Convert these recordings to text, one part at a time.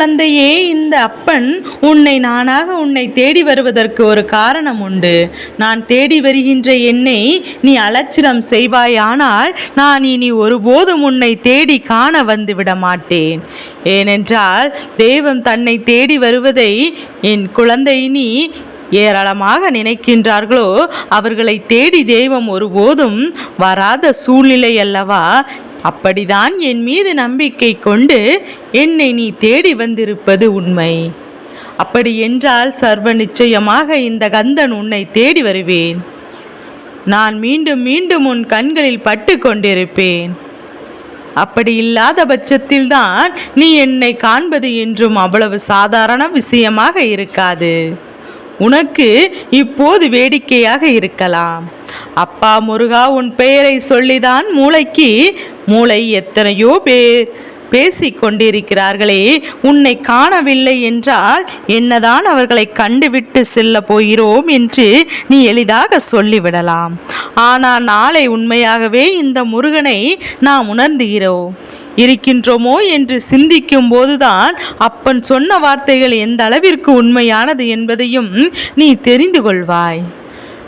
குழந்தையே, இந்த அப்பன் உன்னை தேடி வருவதற்கு ஒரு காரணம் உண்டு. நான் தேடி வருகின்ற என்னை நீ அலட்சியம் செய்வாயானால் நான் இனி ஒருபோதும் உன்னை தேடி காண வந்து விட மாட்டேன். ஏனென்றால் தெய்வம் தன்னை தேடி வருவதை என் குழந்தை நீ ஏராளமாக நினைக்கின்றார்களோ அவர்களை தேடி தெய்வம் ஒருபோதும் வராத சூழ்நிலை அல்லவா. அப்படிதான் என் மீது நம்பிக்கை கொண்டு என்னை நீ தேடி வந்திருப்பது உண்மை. அப்படி என்றால் சர்வ நிச்சயமாக இந்த கந்தன் உன்னை தேடி வருவேன். நான் மீண்டும் மீண்டும் உன் கண்களில் பட்டு கொண்டிருப்பேன். அப்படி இல்லாத பட்சத்தில்தான் நீ என்னை காண்பது என்றும் அவ்வளவு சாதாரண விஷயமாக இருக்காது. உனக்கு இப்போது வேடிக்கையாக இருக்கலாம். அப்பா முருகா, உன் பெயரை சொல்லிதான் மூளை எத்தனையோ பேர் பேசிக் கொண்டிருக்கிறார்களே, உன்னை காணவில்லை என்றால் என்னதான் அவர்களை கண்டுவிட்டு செல்ல போகிறோம் என்று நீ எளிதாக சொல்லிவிடலாம். ஆனால் நாளை உண்மையாகவே இந்த முருகனை நாம் இருக்கின்றோமோ என்று சிந்திக்கும் போதுதான் அப்பன் சொன்ன வார்த்தைகள் எந்த அளவிற்கு உண்மையானது என்பதையும் நீ தெரிந்து கொள்வாய்.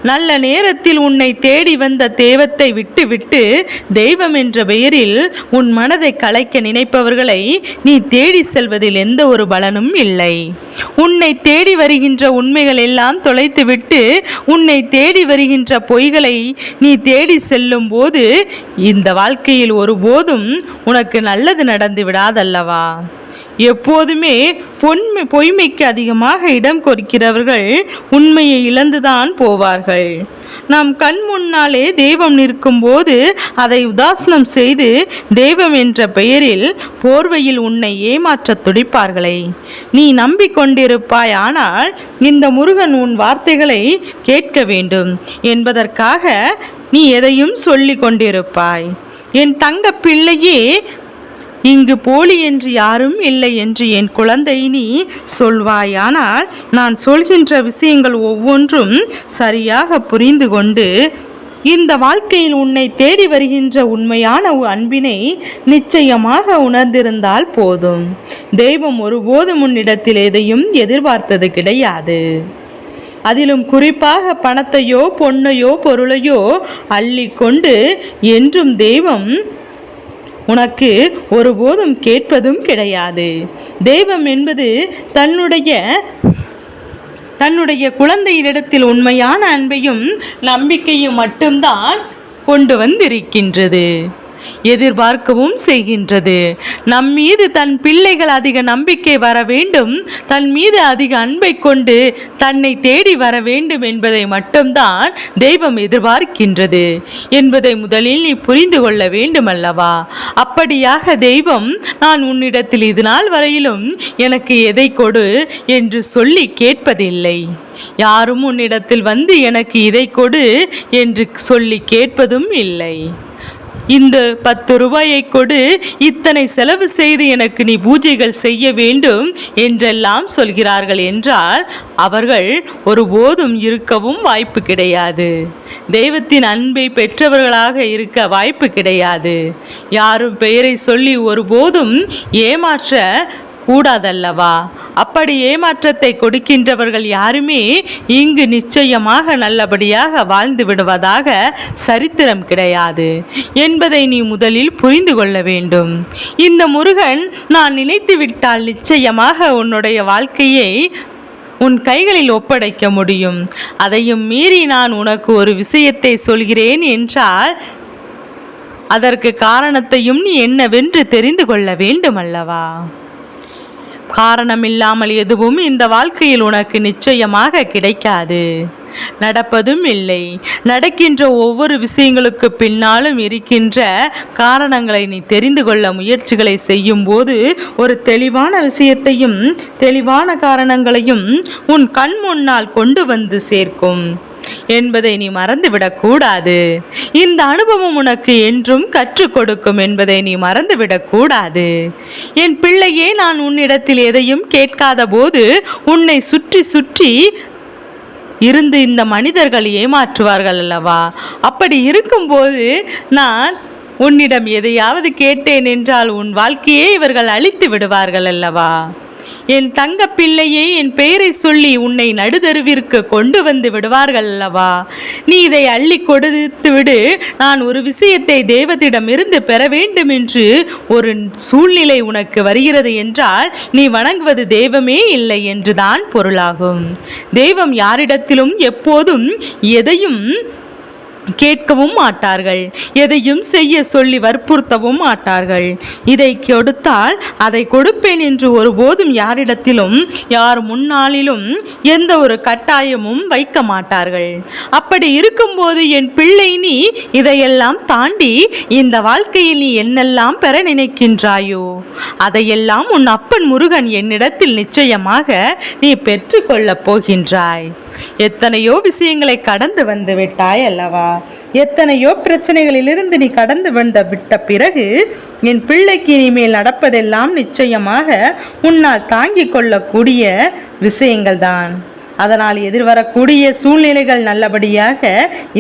நல்ல நேரத்தில் உன்னை தேடி வந்த தெய்வத்தை விட்டுவிட்டு தெய்வம் என்ற பெயரில் உன் மனதை கலைக்க நினைப்பவர்களை நீ தேடி செல்வதில் எந்த ஒரு பலனும் இல்லை. உன்னை தேடி வருகின்ற உண்மைகள் எல்லாம் தொலைத்துவிட்டு உன்னை தேடி வருகின்ற பொய்களை நீ தேடி செல்லும் போது இந்த வாழ்க்கையில் ஒருபோதும் உனக்கு நல்லது நடந்து விடாதல்லவா. எப்போதுமே பொய்மைக்கு அதிகமாக இடம் கொடுக்கிறவர்கள் உண்மையை இழந்துதான் போவார்கள். நம் கண் முன்னாலே தெய்வம் நிற்கும் போது அதை உதாசீனம் செய்து தெய்வம் என்ற பெயரில் போர்வையில் உன்னை ஏமாற்ற துடிப்பார்களே, நீ நம்பிக்கொண்டிருப்பாய். ஆனால் இந்த முருகன் உன் வார்த்தைகளை கேட்க வேண்டும் என்பதற்காக நீ எதையும் சொல்லி கொண்டிருப்பாய். என் தங்க பிள்ளையே, இங்கு போலி என்று யாரும் இல்லை என்று என் குழந்தை நீ சொல்வாயானால் நான் சொல்கின்ற விஷயங்கள் ஒவ்வொன்றும் சரியாக புரிந்து கொண்டு இந்த வாழ்க்கையில் உன்னை தேடி வருகின்ற உண்மையான அன்பினை நிச்சயமாக உணர்ந்திருந்தால் போதும். தெய்வம் ஒருபோதும் உன்னிடத்தில் எதையும் எதிர்பார்த்தது கிடையாது. அதிலும் குறிப்பாக பணத்தையோ பொன்னையோ பொருளையோ அள்ளிக்கொண்டு என்றும் தெய்வம் உனக்கு ஒருபோதும் கேட்பதும் கிடையாது. தெய்வம் என்பது தன்னுடைய குழந்தையிடத்தில் உண்மையான அன்பையும் நம்பிக்கையும் மட்டும்தான் கொண்டு வந்திருக்கின்றது, எதிர்பார்க்கவும் செய்கின்றது. நம் மீது தன் பிள்ளைகள் அதிக நம்பிக்கை வர வேண்டும், தன் மீது அதிக அன்பை கொண்டு தன்னை தேடி வர வேண்டும் என்பதை மட்டும்தான் தெய்வம் எதிர்பார்க்கின்றது என்பதை முதலில் நீ புரிந்து கொள்ள வேண்டும் அல்லவா. அப்படியாக தெய்வம் நான் உன்னிடத்தில் இது நாள் வரையிலும் எனக்கு எதை கொடு என்று சொல்லி கேட்பதில்லை. யாரும் உன்னிடத்தில் வந்து எனக்கு இதை கொடு என்று சொல்லி கேட்பதும் இல்லை. இந்த 10 ரூபாயை கொடு, இத்தனை செலவு செய்து எனக்கு நீ பூஜைகள் செய்ய வேண்டும் என்றெல்லாம் சொல்கிறார்கள் என்றால் அவர்கள் ஒருபோதும் இருக்கவும் வாய்ப்பு கிடையாது. தெய்வத்தின் அன்பை பெற்றவர்களாக இருக்க வாய்ப்பு கிடையாது. யாரும் பெயரை சொல்லி ஒருபோதும் ஏமாற்ற கூடாதல்லவா. அப்படி ஏமாற்றத்தை கொடுக்கின்றவர்கள் யாருமே இங்கு நிச்சயமாக நல்லபடியாக வாழ்ந்து விடுவதாக சரித்திரம் கிடையாது என்பதை நீ முதலில் புரிந்து கொள்ள வேண்டும். இந்த முருகன் நான் நினைத்து விட்டால் நிச்சயமாக உன்னுடைய வாழ்க்கையை உன் கைகளில் ஒப்படைக்க முடியும். அதையும் மீறி நான் உனக்கு ஒரு விஷயத்தை சொல்கிறேன் என்றால் அதற்கு காரணத்தையும் நீ என்னவென்று தெரிந்து கொள்ள வேண்டும் அல்லவா. காரணமில்லாமல் எதுவும் இந்த வாழ்க்கையில் உனக்கு நிச்சயமாக கிடைக்காது, நடப்பதும் இல்லை. நடக்கின்ற ஒவ்வொரு விஷயங்களுக்கு பின்னாலும் இருக்கின்ற காரணங்களை நீ தெரிந்து கொள்ள முயற்சிகளை செய்யும் போது ஒரு தெளிவான விஷயத்தையும் தெளிவான காரணங்களையும் உன் கண் முன்னால் கொண்டு வந்து சேர்க்கும் என்பதை நீ மறந்துவிடக்கூடாது. இந்த அனுபவம் உனக்கு என்றும் கற்றுக் கொடுக்கும் என்பதை நீ மறந்துவிடக்கூடாது. என் பிள்ளையே, நான் உன்னிடத்தில் எதையும் கேட்காத போது உன்னை சுற்றி சுற்றி இருந்து இந்த மனிதர்கள் ஏமாற்றுவார்கள் அல்லவா. அப்படி இருக்கும்போது நான் உன்னிடம் எதையாவது கேட்டேன் என்றால் உன் வாழ்க்கையே இவர்கள் அழித்து விடுவார்கள் அல்லவா. என் தங்க பிள்ளையே, என் பெயரை சொல்லி உன்னை நடுதருவிற்கு கொண்டு வந்து விடுவார்கள் அல்லவா? நீ இதை அள்ளி கொடுத்து விடு. நான் ஒரு விஷயத்தை தெய்வத்திடமிருந்து பெற வேண்டும் என்று ஒரு சூழ்நிலை உனக்கு வருகிறது என்றால் நீ வணங்குவது தெய்வமே இல்லை என்றுதான் பொருளாகும். தெய்வம் யாரிடத்திலும் எப்போதும் எதையும் கேட்கவும் மாட்டார்கள், எதையும் செய்ய சொல்லி வற்புறுத்தவும் மாட்டார்கள். இதை கொடுத்தால் அதை கொடுப்பேன் என்று ஒருபோதும் யாரிடத்திலும் யார் முன்னாளிலும் எந்த ஒரு கட்டாயமும் வைக்க மாட்டார்கள். அப்படி இருக்கும்போது என் பிள்ளை, நீ இதையெல்லாம் தாண்டி இந்த வாழ்க்கையில் நீ என்னெல்லாம் பெற நினைக்கின்றாயோ அதையெல்லாம் உன் அப்பன் முருகன் என்னிடத்தில் நிச்சயமாக நீ பெற்றுக்கொள்ளப் போகின்றாய். எத்தனையோ விஷயங்களை கடந்து வந்து விட்டாய் அல்லவா? எத்தனையோ பிரச்சனைகளிலிருந்து நீ கடந்து விட்ட பிறகு என் பிள்ளைக்கு இனிமேல் நடப்பதெல்லாம் நிச்சயமாக உன்னால் தாங்கிக் கொள்ளக்கூடிய விஷயங்கள் தான். அதனால் எதிர்வரக்கூடிய சூழ்நிலைகள் நல்லபடியாக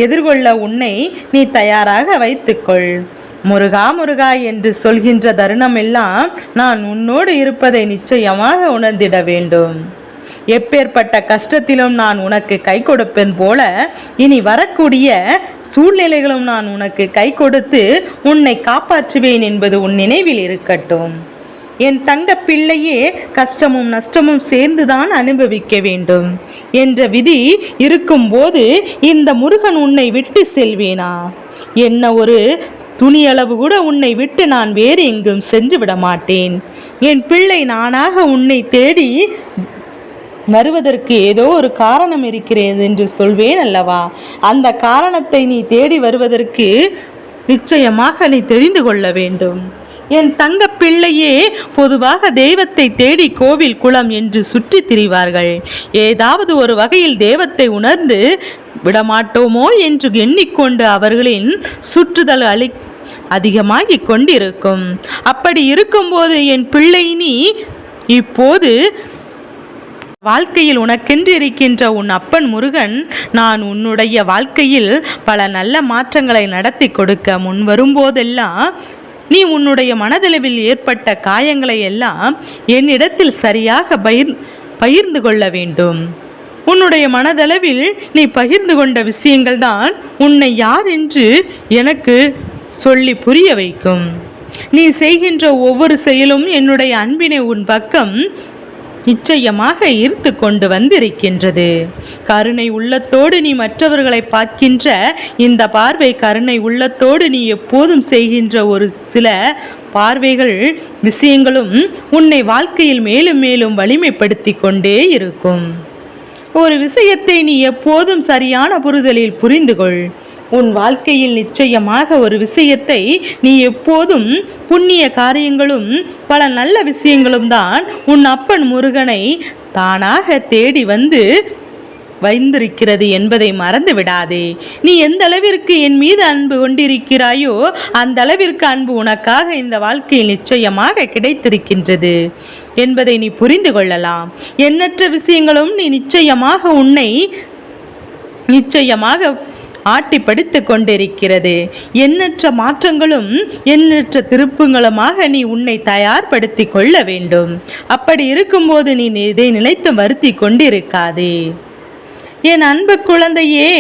எதிர்கொள்ள உன்னை நீ தயாராக வைத்துக்கொள். முருகா முருகா என்று சொல்கின்ற தருணமெல்லாம் நான் உன்னோடு இருப்பதை நிச்சயமாக உணர்ந்திட வேண்டும். எப்பேற்பட்ட கஷ்டத்திலும் நான் உனக்கு கை கொடுப்பேன் போல இனி வரக்கூடிய சூழ்நிலைகளும் நான் உனக்கு கை கொடுத்து உன்னை காப்பாற்றுவேன் என்பது உன் நினைவில் இருக்கட்டும். என் தங்க பிள்ளையே, கஷ்டமும் நஷ்டமும் சேர்ந்துதான் அனுபவிக்க வேண்டும் என்ற விதி இருக்கும்போது இந்த முருகன் உன்னை விட்டு செல்வேனா? என்ன ஒரு துணியளவு கூட உன்னை விட்டு நான் வேறு எங்கும் சென்று விட மாட்டேன். என் பிள்ளை, நானாக உன்னை தேடி வருவதற்கு ஏதோ ஒரு காரணம் இருக்கிறது என்று சொல்வேன் அல்லவா? அந்த காரணத்தை நீ தேடி வருவதற்கு நிச்சயமாக நீ தெரிந்து கொள்ள வேண்டும். என் தங்க பிள்ளையே, பொதுவாக தெய்வத்தை தேடி கோவில் குளம் என்று சுற்றி திரிவார்கள். ஏதாவது ஒரு வகையில் தெய்வத்தை உணர்ந்து விடமாட்டோமோ என்று எண்ணிக்கொண்டு அவர்களின் சுற்றுதல் அதிகமாகிக் கொண்டிருக்கும். அப்படி இருக்கும்போது என் பிள்ளை, நீ இப்போது வாழ்க்கையில் உனக்கென்று இருக்கின்ற உன் அப்பன் முருகன் நான் உன்னுடைய வாழ்க்கையில் பல நல்ல மாற்றங்களை நடத்தி கொடுக்க முன் வரும்போதெல்லாம் நீ உன்னுடைய மனதளவில் ஏற்பட்ட காயங்களை எல்லாம் என்னிடத்தில் சரியாக பகிர்ந்து கொள்ள வேண்டும். உன்னுடைய மனதளவில் நீ பகிர்ந்து கொண்ட விஷயங்கள் தான் உன்னை யார் என்று எனக்கு சொல்லி புரிய வைக்கும். நீ செய்கின்ற ஒவ்வொரு செயலும் என்னுடைய அன்பினை உன் பக்கம் நிச்சயமாக ஈர்த்து கொண்டு வந்திருக்கின்றது. கருணை உள்ளத்தோடு நீ மற்றவர்களை பார்க்கின்ற இந்த பார்வை, கருணை உள்ளத்தோடு நீ எப்போதும் செய்கின்ற ஒரு சில பார்வைகள் விஷயங்களும் உன்னை வாழ்க்கையில் மேலும் மேலும் வலிமைப்படுத்தி கொண்டே இருக்கும். ஒரு விஷயத்தை நீ எப்போதும் சரியான புரிதலில் புரிந்து கொள். உன் வாழ்க்கையில் நிச்சயமாக ஒரு விஷயத்தை நீ எப்போதும் புண்ணிய காரியங்களும் பல நல்ல விஷயங்களும் தான் உன் அப்பன் முருகனை தானாக தேடி வைத்திருக்கிறது என்பதை மறந்து விடாதே. நீ எந்த அளவிற்கு என் மீது அன்பு கொண்டிருக்கிறாயோ அந்த அளவிற்கு அன்பு உனக்காக இந்த வாழ்க்கையில் நிச்சயமாக கிடைத்திருக்கின்றது என்பதை நீ புரிந்து கொள்ளலாம். எண்ணற்ற விஷயங்களும் நீ நிச்சயமாக உன்னை ஆட்டி படித்து கொண்டிருக்கிறது. எண்ணற்ற மாற்றங்களும் எண்ணற்ற திருப்பங்களுமாக நீ உன்னை தயார்படுத்தி கொள்ள வேண்டும். அப்படி இருக்கும்போது நீ இதை நினைத்து வருத்தி கொண்டிருக்காதே. என் அன்பு குழந்தையே,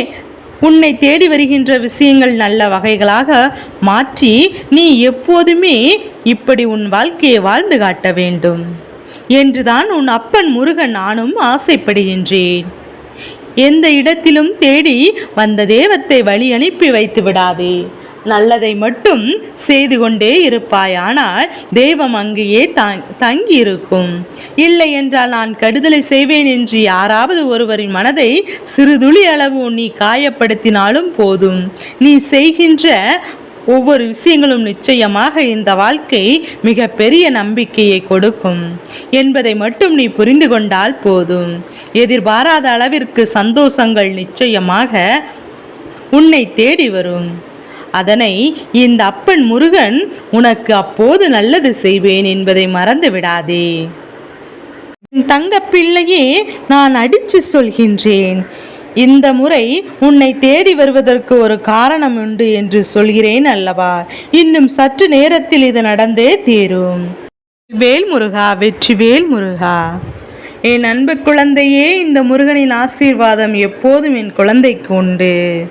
உன்னை தேடி வருகின்ற விஷயங்கள் நல்ல வகைகளாக மாற்றி நீ எப்போதுமே இப்படி உன் வாழ்க்கையை வாழ்ந்து காட்ட வேண்டும் என்றுதான் உன் அப்பன் முருகன் நானும் ஆசைப்படுகின்றேன். எந்த இடத்திலும் தேடி வந்த தெய்வத்தை வழி அனுப்பி வைத்து விடாதே. நல்லதை மட்டும் செய்து கொண்டே இருப்பாயானால் தெய்வம் அங்கேயே தங்கி இருக்கும். இல்லை என்றால் நான் கெடுதலை செய்வேன் என்று யாராவது ஒருவரின் மனதை சிறுதுளி அளவு நீ காயப்படுத்தினாலும் போதும். நீ செய்கின்ற ஒவ்வொரு விஷயங்களும் நிச்சயமாக இந்த வாழ்க்கை மிக பெரிய நம்பிக்கையை கொடுக்கும் என்பதை மட்டும் நீ புரிந்து கொண்டால் போதும். எதிர்பாராத அளவிற்கு சந்தோஷங்கள் நிச்சயமாக உன்னை தேடி வரும். அதனை இந்த அப்பன் முருகன் உனக்கு அப்போது நல்லது செய்வேன் என்பதை மறந்து விடாதே. தங்க பிள்ளையே, நான் அடித்து சொல்கின்றேன், இந்த முறை உன்னை தேடி வருவதற்கு ஒரு காரணம் உண்டு என்று சொல்கிறேன் அல்லவா? இன்னும் சற்று நேரத்தில் இது நடந்தே தீரும். வேல் முருகா, வெற்றிவேல் முருகா. என் அன்பு குழந்தையே, இந்த முருகனின் ஆசீர்வாதம் எப்போதும் என் குழந்தைக்கு உண்டு.